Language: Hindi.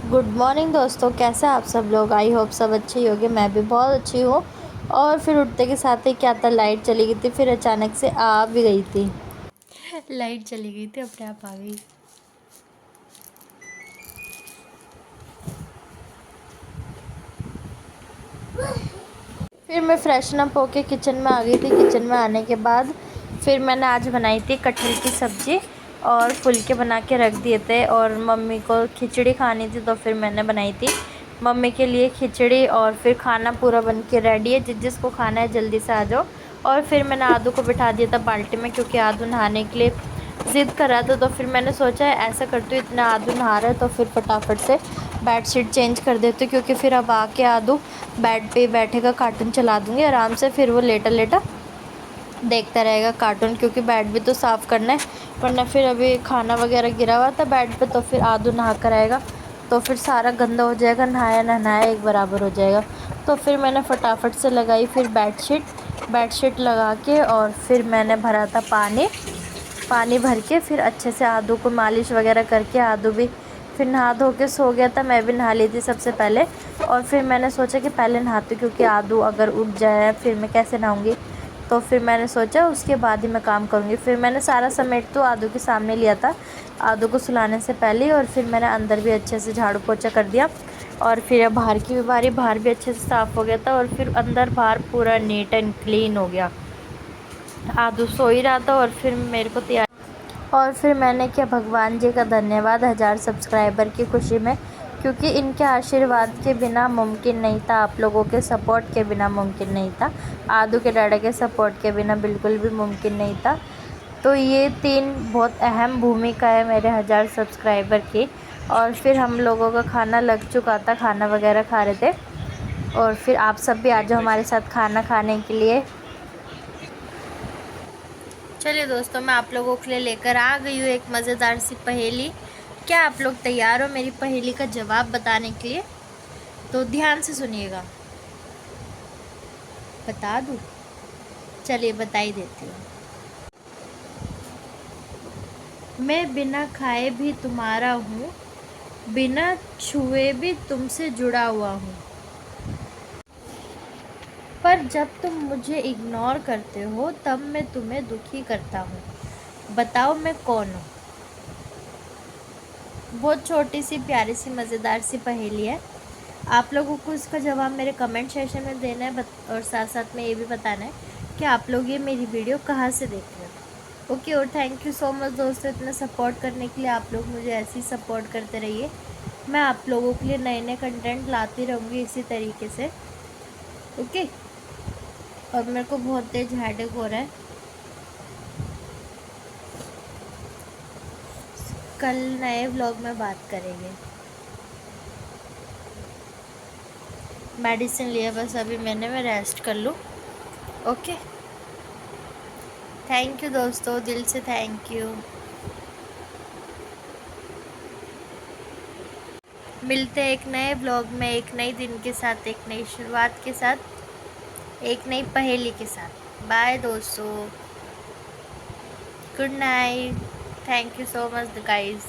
गुड मॉर्निंग दोस्तों, कैसे हैं आप सब लोग। आई होप सब अच्छे ही होंगे। मैं भी बहुत अच्छी हूँ। और फिर उठते के साथ ही क्या था, लाइट चली गई थी, फिर अचानक से आ भी गई थी। लाइट चली गई थी, अपने आप आ गई। फिर मैं फ्रेशन अप होके किचन में आ गई थी। किचन में आने के बाद फिर मैंने आज बनाई थी कटहल की सब्ज़ी और फुलके बना के रख दिए थे। और मम्मी को खिचड़ी खानी थी तो फिर मैंने बनाई थी मम्मी के लिए खिचड़ी। और फिर खाना पूरा बन के रेडी है, जिसको खाना है जल्दी से आ जाओ। और फिर मैंने आदू को बिठा दिया था बाल्टी में, क्योंकि आदू नहाने के लिए ज़िद कर रहा था। तो फिर मैंने सोचा है ऐसा करती हूँ, इतना आदू नहा रहा है तो फिर फटाफट से बेडशीट चेंज कर देती हूँ, क्योंकि फिर अब आके आदू बेड पे बैठेगा, कार्टून चला दूँगी आराम से। फिर वो लेटा लेटा देखता रहेगा कार्टून, क्योंकि बेड भी तो साफ़ करना है, वरना फिर अभी खाना वगैरह गिरा हुआ था बेड पे। तो फिर आदू नहा कर आएगा तो फिर सारा गंदा हो जाएगा, नहाया ना नहाया एक बराबर हो जाएगा। तो फिर मैंने फटाफट से लगाई फिर बेडशीट लगा के। और फिर मैंने भरा था पानी भर के, फिर अच्छे से आदू को मालिश वगैरह करके आदू भी फिर नहा धो के सो गया था। मैं भी नहा ली थी सबसे पहले। और फिर मैंने सोचा कि पहले नहाती, क्योंकि आदू अगर उठ जाए फिर मैं कैसे नहाऊंगी। तो फिर मैंने सोचा उसके बाद ही मैं काम करूँगी। फिर मैंने सारा समेट तो आदू के सामने लिया था, आदू को सुलाने से पहले। और फिर मैंने अंदर भी अच्छे से झाड़ू पोछा कर दिया। और फिर बाहर की भी बारी, बाहर भी अच्छे से साफ़ हो गया था। और फिर अंदर बाहर पूरा नीट एंड क्लीन हो गया। आदू सो ही रहा था और फिर मेरे को तैयार। और फिर मैंने किया भगवान जी का धन्यवाद 1000 सब्सक्राइबर की खुशी में, क्योंकि इनके आशीर्वाद के बिना मुमकिन नहीं था, आप लोगों के सपोर्ट के बिना मुमकिन नहीं था, आदू के डाडा के सपोर्ट के बिना बिल्कुल भी मुमकिन नहीं था। तो ये 3 बहुत अहम भूमिका है मेरे 1000 सब्सक्राइबर की। और फिर हम लोगों का खाना लग चुका था, खाना वगैरह खा रहे थे। और फिर आप सब भी आ जाओ हमारे साथ खाना खाने के लिए। चलिए दोस्तों, मैं आप लोगों के लिए लेकर आ गई हूँ एक मज़ेदार सी पहेली। क्या आप लोग तैयार हो मेरी पहेली का जवाब बताने के लिए? तो ध्यान से सुनिएगा। बता दूँ? चलिए बता ही देती हूँ। मैं बिना खाए भी तुम्हारा हूँ, बिना छुए भी तुमसे जुड़ा हुआ हूँ, पर जब तुम मुझे इग्नोर करते हो तब मैं तुम्हें दुखी करता हूँ। बताओ मैं कौन हूँ? बहुत छोटी सी प्यारी सी मज़ेदार सी पहेली है। आप लोगों को इसका जवाब मेरे कमेंट सेक्शन में देना है, और साथ साथ में ये भी बताना है कि आप लोग ये मेरी वीडियो कहाँ से देख रहे हो। ओके, और थैंक यू सो मच दोस्तों, इतना सपोर्ट करने के लिए। आप लोग मुझे ऐसे ही सपोर्ट करते रहिए। मैं आप लोगों के लिए नए नए कंटेंट लाती रहूँगी इसी तरीके से। ओके, और मेरे को बहुत तेज हेडेक हो रहा है। कल नए व्लॉग में बात करेंगे। मेडिसिन लिया बस अभी मैंने, मैं रेस्ट कर लूँ। ओके, थैंक यू दोस्तों, दिल से थैंक यू। मिलते हैं एक नए व्लॉग में, एक नए दिन के साथ, एक नई शुरुआत के साथ, एक नई पहेली के साथ। बाय दोस्तों, good night, thank you so much guys.